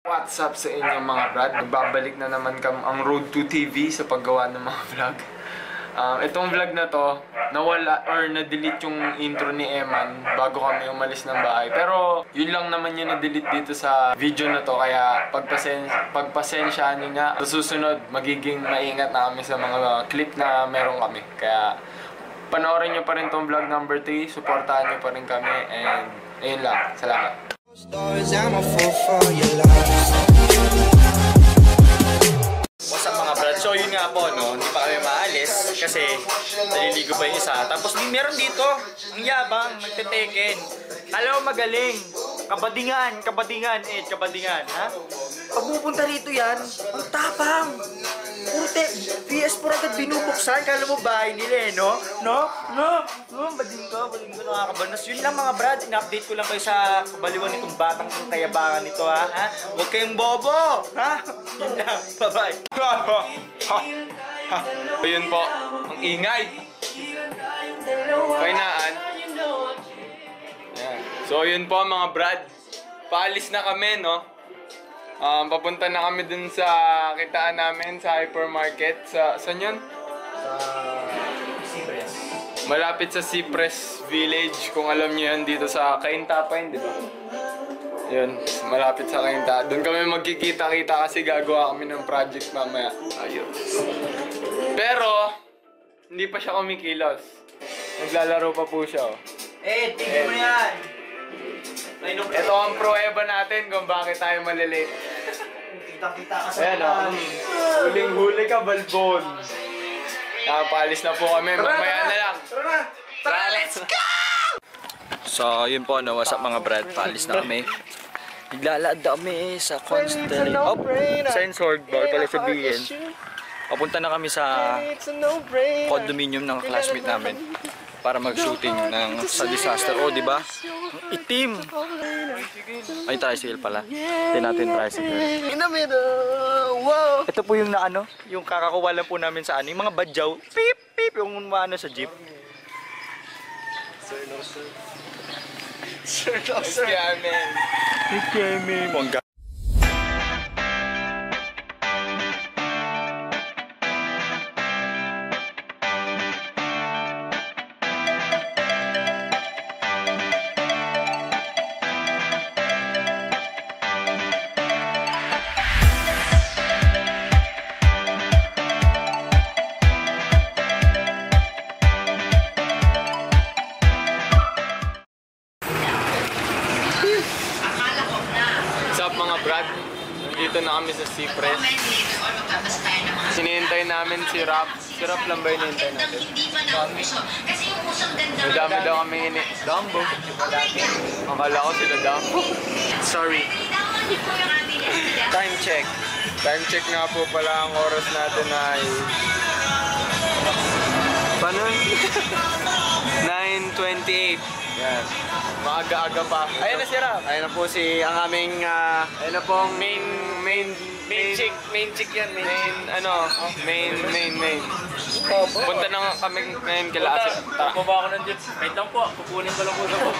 What's up sa inyo mga brad? Nagbabalik na naman ang Road to TV sa paggawa ng mga vlog. Itong vlog na to, nawala or na-delete yung intro ni Eman bago kami umalis ng bahay. Pero yun lang naman yung na-delete dito sa video na to, kaya pagpasensyaan nyo na. Sa susunod, magiging maingat na kami sa mga clip na meron kami. Kaya panoorin nyo pa rin tong vlog number 3, supportahan nyo pa rin kami, and ayun lang. Salamat. What's up mga brad? So yun nga po, no? Hindi pa kami maalis kasi naliligo pa yung isa. Tapos meron dito, ang yabang, nagteteken. Kala mo magaling. Kabadingan, ha? Pag pupunta rito yan, ang tapang. Puro PS4 agad binubuksan. Kala mo bahay nila eh, no? Bading ka, nakakabanas. Yun lang mga brad, in-update ko lang kayo sa kabaliwan nitong batang kong kayabangan nito, ha? Huwag kayong bobo, ha? Yun lang, bye-bye. Ayun po, ang ingay. Kainaan. Yan. So yun po mga brad, paalis na kami, no? Papunta na kami dun sa kitaan namin sa hypermarket. Saan yun? Cypress. Malapit sa Cypress Village, kung alam niyo yan, dito sa Kaintapain, di ba? Yun, malapit sa Kainta. Doon kami magkikita-kita kasi gagawa kami ng project mamaya. Ayos. Pero, hindi pa siya kumikilos. Naglalaro pa po siya, oh. Tignan mo yan! Ito ang pruweba natin kung bakit tayo malilate. Kita-kita ka sa Ayan, oh. Huling-huli ka, Balbon. Paalis na po kami. Mamaya na lang. Tara, let's go! So, yun po, no, what's up mga brad, paalis na kami. Naglalakad kami sa Constellation. Censored, bawal pala sabihin. Papunta na kami sa condominium ng classmate namin para mag-shooting sa disaster. Oh, di ba? Itim! Ay, tricycle pala. Hindi natin tricycle. Ito po yung yung kakakuha lang po namin sa yung mga badyaw. Pip, pip, yung sa jeep. Sir, no, sir. Sir, no, sir. Mongga. Mga brad, dito na kami sa Cypress. Sinihintay namin si Rap. Si Rap lang ba hinihintay natin? Madami daw kami Dumbo. Akala ko sila Dumbo. Sorry. Time check. Time check nga po pala, ang oras natin ay... Paano? 9:28. Yan. Maaga-aga pa. Ayan na si Rap. Ayan na po ang aming ayan na pong main chick yan. Main. Punta na nga kami ngayon kila Asip. Baba ako ng jeep. Wait lang po, kukunin ko lang po sa po.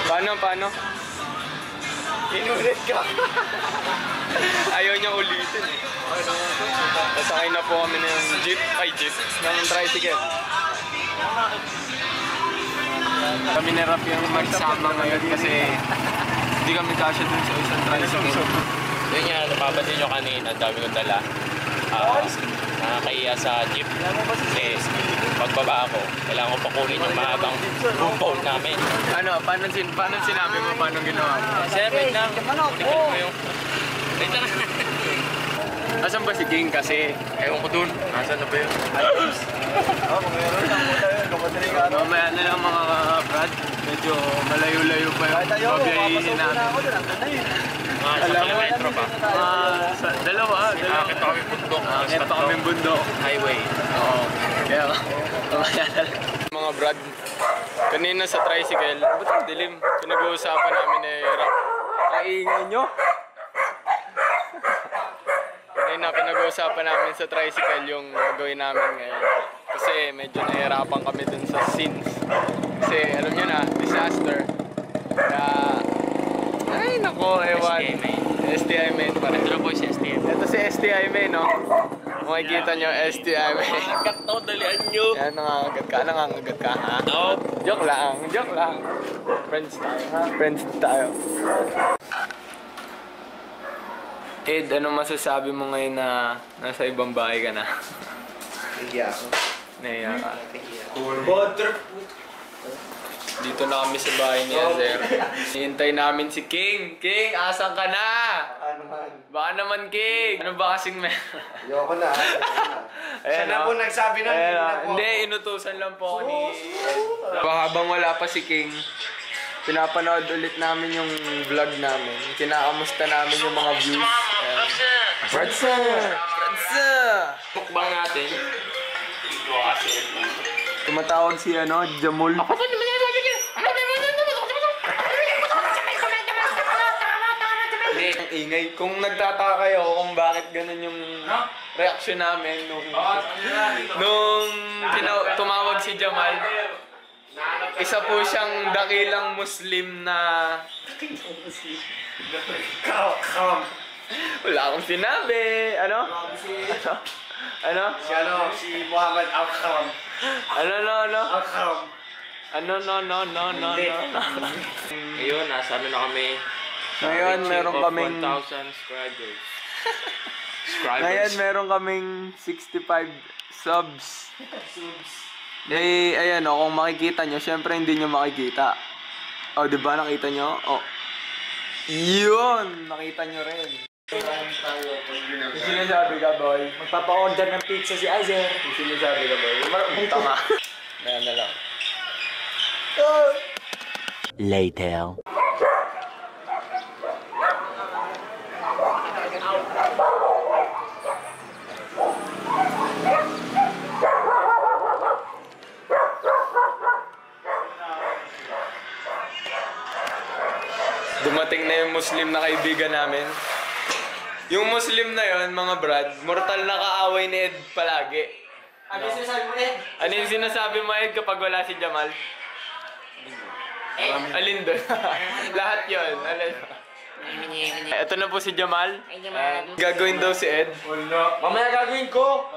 Paano? Inulit ka. Ayaw niya ulitin eh. Nasakay na po kami ng jeep, ng tricycle. Kami ni Rap yung magsama ngayon kasi hindi kami kasya dun sa isang tricycle. Yun nga, napapansin nyo kanina, dami kong dala. Nakakaiya sa jeep. Kasi pagbaba ako, kailangan ko pakunin yung mahabang phone namin. Paano sinabi mo? Paano ginawa mo? Wait lang. Tikal ko yung... Wait lang. Asan ba si Ging kasi? Ewan ko dun. Nasaan na ba yun? Mamaya na lang mga brad. Medyo malayo-layo pa yung babiyahin namin. Sa kilometro pa. Dalawa. Akit pa kami bundok. Akit pa kami bundok. Highway. Oo. Kaya mamaya na lang. Mga brad, kanina sa tricycle, ba't ang dilim? Pinag-uusapan namin eh, Rap. Ang ingay nyo. Kanina pinag-uusapan namin sa tricycle yung gagawin namin ngayon. Kasi medyo nahihirapan kami dun sa scenes. Kasi alam nyo na, disaster. Kaya, ay Nako, ewan. STI main. STI main pa rin. Ito na po si STI. Ito si STI main, no? Makikita nyo, STI main. Agad to, dalian nyo. Yan, nangangagat ka, ha? Nope. Joke lang. Friends tayo, ha? Friends tayo. Ed, ano masasabi mo ngayon na nasa ibang bahay ka na? Nahiya ako. Nahiya ka. Bodr. Dito na kami sa bahay ni Azer. Hihintay namin si King. King, asan ka na? Ano man? Baka naman, King. Ano ba kasing Ayoko na. Siya na po nagsabi na. Hindi, inutusan lang po ako ni... Habang wala pa si King, pinapanood ulit namin yung vlog namin. Kinakamusta namin yung mga views. Fransa! Mukbang natin. Tumatawag si Jamul. Ang ingay. Kung nagtataka kayo kung bakit ganun yung reaction namin nung tumawag si Jamal, isa po siyang dakilang Muslim na... Wala akong sinabi. Ano? Si Muhammad Al-Kham. Ano? Al-Kham. No. Ngayon, nasa ano na kami. Ngayon, meron kaming... 1,000 subscribers. Ngayon, meron kaming 65 subs. Eh, ayan kung makikita nyo, syempre hindi nyo makikita. Oh, di ba nakita nyo? Oh. Yun! Nakita nyo rin. Yung sinasabi ka, boy. Magpapa-order ng pizza si Azer. Yung sinasabi ka, boy. Tama. Ayan na lang. Later. Dumating na yung Muslim na kaibigan namin. Yung Muslim na yon, mga brad, mortal na kaaway ni Ed palagi. Ano yung sinasabi mo, Ed? Ano yung sinasabi mo, Ed, kapag wala si Jamal? Alin doon? Lahat yun. Ito na po si Jamal. Gagawin daw si Ed. Mamaya gagawin ko.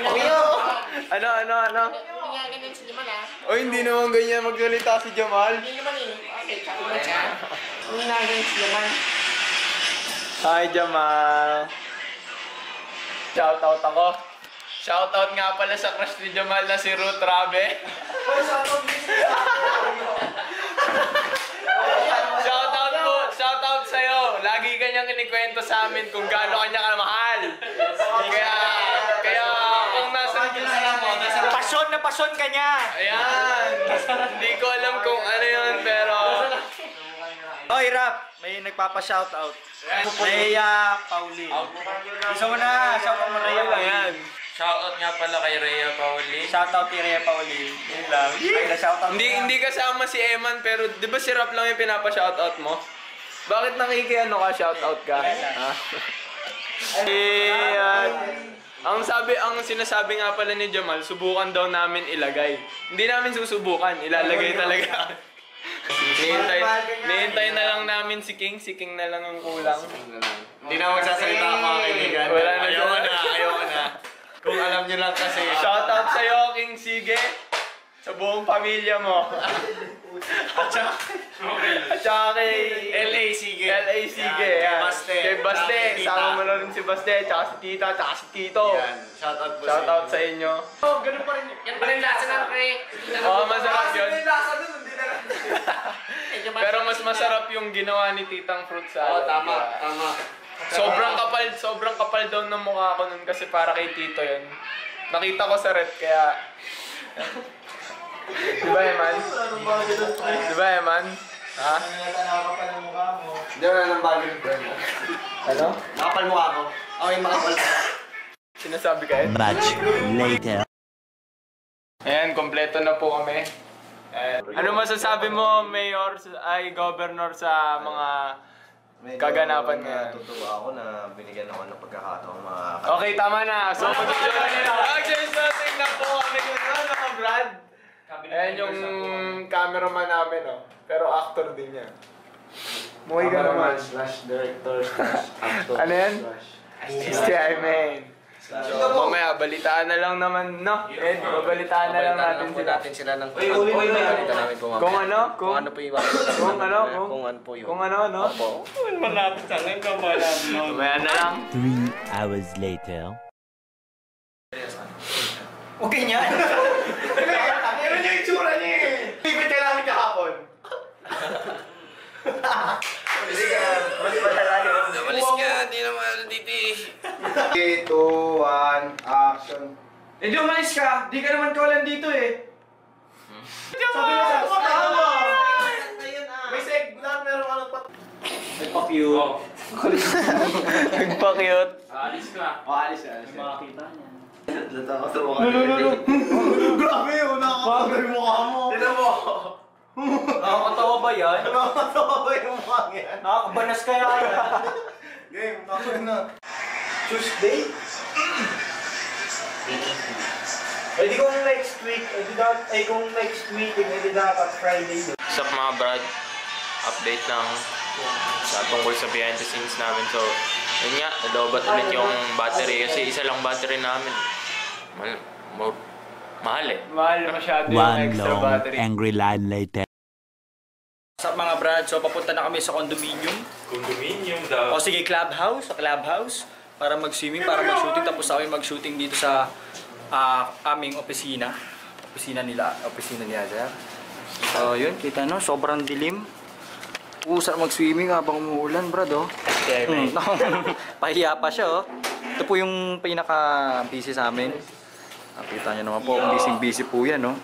Oyo! Ano? Ganyan si Jamal ah. O hindi naman ganyan magsalita si Jamal. Hindi naman eh. Okay, tsaka naman siya. Ang ginagawa si Jamal. Hi Jamal. Shoutout ako. Shoutout nga pala sa crush ni Jamal na si Ruth Rabe. Shoutout sa'yo. Lagi kanyang inikwento sa amin kung gaano kanya kamahal. Kaya kung nasa Pasyon ka niya. Ayan. Hindi ko alam kung ano yun, pero... Oy, Rap. May nagpapa-shoutout. Rhea Paulin. Gusto mo na. Shoutout mo Rhea Ayan. Shoutout nga pala kay Rhea Pauli. Shoutout kay Rhea Paulin. Yun lang. Shoutout. Hindi kasama si Eman, pero di ba si Rap lang yung pinapa-shoutout mo? Bakit nakikiano ka, shoutout ka? Ha? Ayan. Ang sinasabi nga pala ni Jamal, subukan daw namin ilagay. Hindi namin susubukan, ilalagay talaga. Nihintay na lang namin si King na lang ang kulang. Hindi na magsasalita ang mga kaibigan. Wala na Ayoko na. Kung alam nyo lang kasi. Shoutout sa'yo, King Sige. Sa buong pamilya mo. At saka kay LA Sige. LA Sige. Yan. Baste. Kay Baste. Tita. Sama mo na rin si Baste. Tsaka si Tita. Tsaka si Tito. Yan. Shoutout po Shoutout sa inyo. Oh, ganun pa rin. Yan pa rin lasa ng pre. Oo, masarap yun. lasa dun, hindi na lang. Pero mas masarap yung ginawa ni Titang Fruit Salad. Tama. Sobrang kapal daw ng mukha ko nun kasi para kay Tito yun. Nakita ko sa rep kaya... Diba, Eman? Ha? Hindi wala nang bagay ng friend. Ano? Makapal mukha ko. Okay, makapal. Sinasabi ka, Ed? Much later. Ayan, kompleto na po kami. Ano masasabi mo, Mayor, Governor, sa mga kaganapan ngayon? Natutuwa ako na binigyan ako ng pagkakataon mga Okay, tama na. So, mag-starting na po kami ngayon, mga Brad. Ayan yung cameraman namin, oh. Pero actor din yan. Muwi ka naman. Slash director, slash actor, Ano yan? slash... STI main. So, mamaya, balitaan na lang naman, no? Ed, babalitaan na lang natin sila. sila ng... Balita namin po mamaya. Kung ano? Kung ano po yung... Kung ano? Kung ano po yun. Kung ano, no? Opo. Mamaya na lang. 3 hours later. Okay niya. Meron yung itsura niya eh. Pipit ka namin kahapon. Namalis ka, hindi naman dito eh. 3, 2, 1, action. Eh di umalis ka. Di ka naman kawalan dito eh. Sabi mo sa tama! May segment, meron ano pa. Nagpa-cute. Nagpa-cute. Alis ka. Alis na. Makakita niya. Grabe yun, nakakatawa yung mukha mo. Tignan mo. Nakakatawa ba yan? Nakakatawa ba yung mukha yan? Nakakabanas kaya yan. Game, nakakatawa na. Tuesday? Eh di kung next week, kung next meeting, eh di dapat Friday. What's up mga brad? Update lang sa tungkol sa behind the scenes namin. So, yun nga, nadobat ulit yung battery kasi isa lang battery namin. Mahal eh. Mahal masyado yung One extra long battery. angry line later. What's up mga brad? So papunta na kami sa condominium. Condominium daw. O sige, clubhouse. Sa clubhouse. Para mag-swimming, para mag-shooting. Tapos kami mag-shooting dito sa aming opisina. Opisina ni Azar. So yun, kita no, sobrang dilim. Sarap mag-swimming habang umuulan, brad, oh. Pahiya pa siya, oh. Ito po yung pinaka-busy sa amin. Nakita niyo naman po, busy po yan, oh.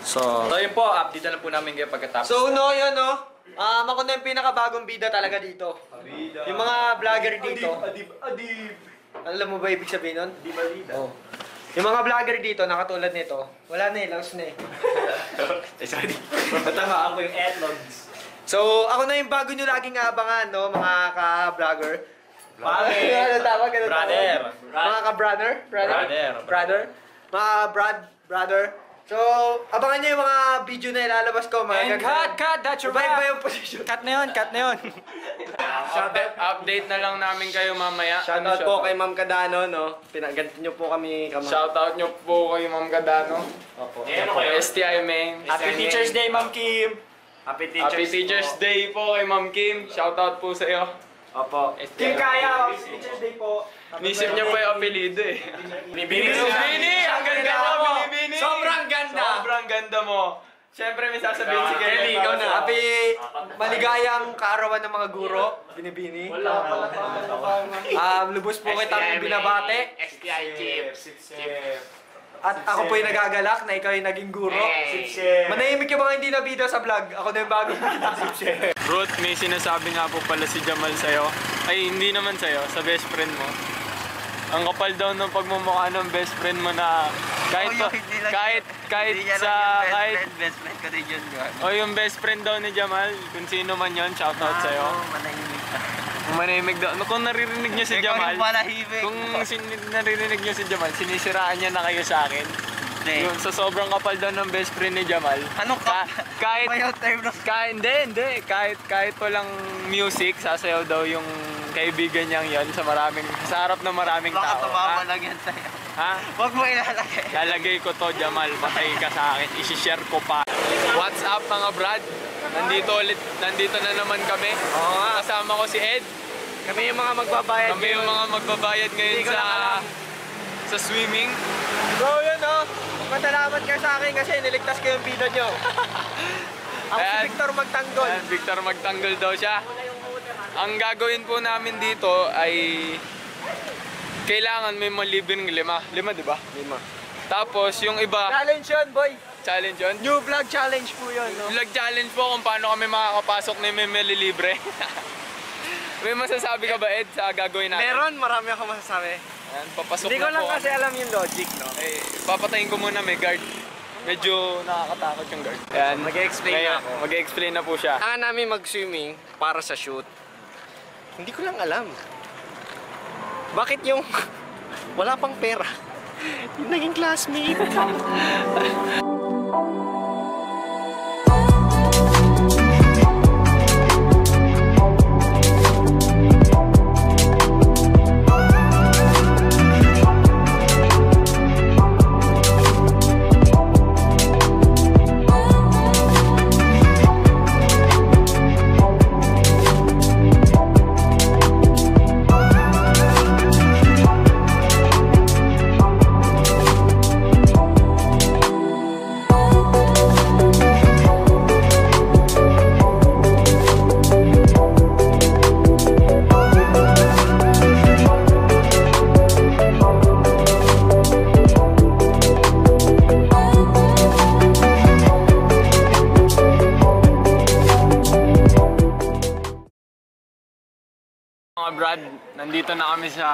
So, yun po, update na lang po namin kayo pagkatapos. So, no, yun, no. Ako na yung pinakabagong bida talaga dito. Yung mga vlogger dito. Adib. Alam mo ba ibig sabihin nun? Di ba bida? Oh. Yung mga vlogger dito, nakatulad nito, wala na eh, laos na eh. Sorry. Matamaan ko yung etlog. So, ako na yung bago nyo laging abangan, no, mga ka-vlogger. Bakit? Ano tawag? Brother. Mga ka-brother? Brother? Mga brother? So, abangan nyo yung mga video na ilalabas ko. Mga cut! That's your iba yung position. Cut na yun. Update na lang namin kayo mamaya. Shoutout po kay Ma'am Cadano, no? Pinaganto nyo po kami. Shoutout nyo po kay Ma'am Cadano. Opo. STI main. Happy Teacher's Day, Ma'am Kim! Happy Teacher's Day po kay Ma'am Kim. Shoutout po sa iyo. Opo. Kim Kaya, Happy Teacher's Day po. Nisip niya po yung apelido eh. Binibini. Ang ganda mo, Binibini! Sobrang ganda! Sobrang ganda mo. Siyempre may sasabihin si Kelly, ikaw na. Happy maligayang kaarawan ng mga guro, Binibini. Lubos po kitang binabate. At ako po yung nagagalak na ikaw yung naging guro. Manahimik yung mga hindi na video sa vlog. Ako na yung bagong video. Ruth, may sinasabi nga po pala si Jamal sa'yo. Ay, hindi naman sa'yo, sa best friend mo. Ang kapal daw ng pagmumukha ng best friend mo na kahit Best friend ko rin yun. o yung best friend daw ni Jamal, kung sino man yon, shoutout sa'yo. Manahimik ka. Manimig daw. Kung naririnig niyo si Jamal, manahimik. kung naririnig niyo si Jamal, sinisiraan niya na kayo sa akin. Yung sa sobrang kapal daw ng best friend ni Jamal. Anong kahit hindi. kahit walang music, sasayaw daw yung kaibigan niyang yon sa harap ng maraming tao. Baka tumama lang yan sa'yo. Ha? Huwag mo ilalagay. Lalagay ko to, Jamal. Patay ka sa akin. I-share ko pa. What's up mga brad? Nandito na naman kami. Kasama ko si Ed. Kami yung mga magbabayad. Kami yung mga magbabayad ngayon sa swimming. So yun oh, matalamat kayo sa akin kasi niligtas ko yung video nyo. Ako si Victor Magtanggol. Ayan, Victor Magtanggol daw siya. Ang gagawin po namin dito ay kailangan may malibing lima, di ba? 5. Tapos yung iba, Challenge yun, boy. challenge yun. New vlog challenge po yun, no? Vlog challenge po kung paano kami makakapasok na may libre. May masasabi ka ba, Ed, sa gagawin natin? Meron, marami ako masasabi. Ayan, papasok Hindi ko na lang po kasi kami. alam yung logic, no? Eh, papatayin ko muna, may guard. Medyo nakakatakot yung guard. Ayan, Mag-e-explain na ako. Mag-e-explain na po siya. Kailangan namin mag-swimming para sa shoot. Hindi ko lang alam. Bakit yung wala pang pera? Yung naging classmate. Mga Brad, nandito na kami sa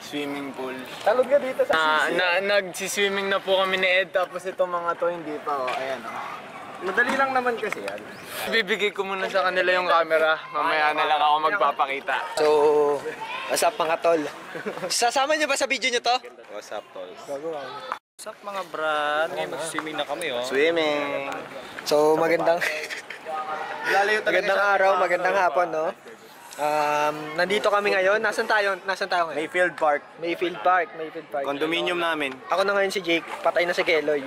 swimming pool. Talog ka dito sa Nagsiswimming na po kami ni Ed, tapos itong mga to hindi pa, oh. Ayan, oh. Madali lang naman kasi yan. Bibigay ko muna sa kanila yung camera, mamaya na lang ako magpapakita. So, what's up mga tol? Sasama niyo ba sa video niyo to? What's up mga brad? Ngayon mag-swimming na kami oh. Swimming. So, magandang araw, magandang hapon, no? Nandito kami ngayon. Nasaan tayo ngayon? Mayfield Park. Mayfield Park. Condominium namin. Ako na ngayon si Jake, patay na si Keloy.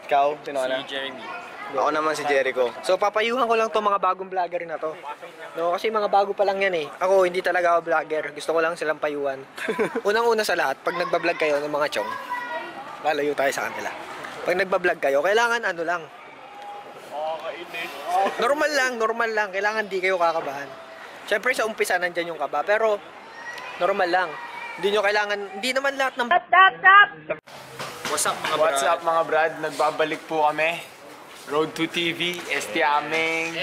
Ikaw, sino ka na? Si Jeremy. Ako naman si Jericho. So papayuhan ko lang to mga bagong vlogger na to. No, kasi mga bago pa lang yan eh. Ako hindi talaga ako vlogger. Gusto ko lang silang payuhan. Unang-una sa lahat, pag nagba-vlog kayo ng mga chong, lalayo tayo sa kanila. Pag nagba-vlog kayo, kailangan ano lang. Normal lang. Kailangan di kayo kakabahan. Siyempre sa umpisa nandyan yung kaba, pero normal lang. Hindi naman lahat ng... What's up mga brad? What's up mga Brad? Nagbabalik po kami. Road to TV, Aming.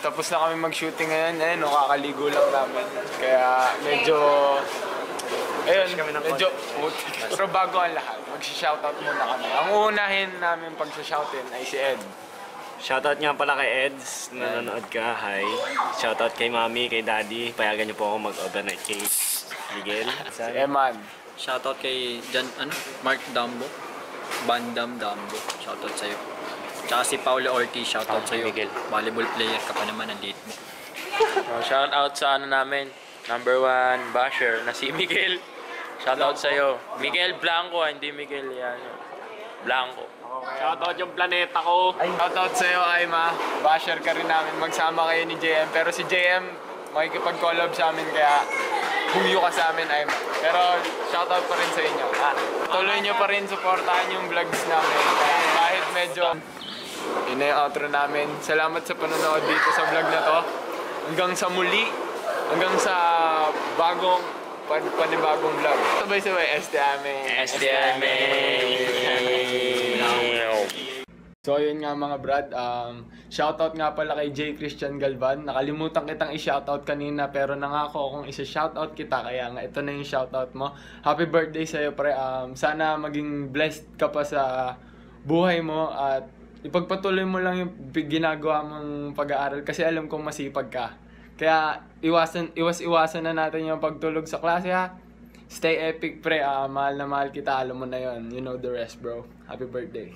Tapos na kami mag-shooting ngayon. Ayun, kakaligo lang namin. Kaya medyo... Pero bago ang lahat, mag-shoutout muna kami. Ang uunahin namin pag-shoutin ay si Ed. Shoutout nga pala kay Eds, nanonood ka, hi. Shoutout kay Mami, kay Daddy, payagan niyo po ako mag-overnight kay Miguel. Si Eman. Shoutout kay Mark Dambo. Bandam Dambo. Shoutout sa'yo. Tsaka si Paulo Ortiz, shoutout sa'yo. Miguel. Volleyball player ka pa naman, ang late mo. Shout out sa namin, number 1 basher na si Miguel. Shout out sa'yo. Miguel Blanco, hindi Miguel yan. Blanco. Shoutout yung planeta ko. Shoutout sa'yo, Aima. Basher ka rin namin. Magsama kayo ni JM. Pero si JM, makikipag-collab sa amin kaya huyo ka sa amin, Aima. Pero shoutout pa rin sa inyo. Tuloy nyo pa rin supportahan yung vlogs namin. Kaya kahit medyo yun na yung outro namin. Salamat sa panonood dito sa vlog na to. Hanggang sa muli. Hanggang sa panibagong vlog. Sabay-sabay, Aming. So ayun nga mga Brad, shoutout nga pala kay J. Christian Galvan. Nakalimutan kitang i-shoutout kanina pero nangako akong isa-shoutout kita kaya nga ito na yung shoutout mo. Happy birthday sa'yo pre, sana maging blessed ka pa sa buhay mo at ipagpatuloy mo lang yung ginagawa mong pag-aaral kasi alam kong masipag ka. Kaya iwas-iwasan na natin yung pagtulog sa klase ha. Stay epic pre, mahal na mahal kita, alam mo na yon. You know the rest bro. Happy birthday.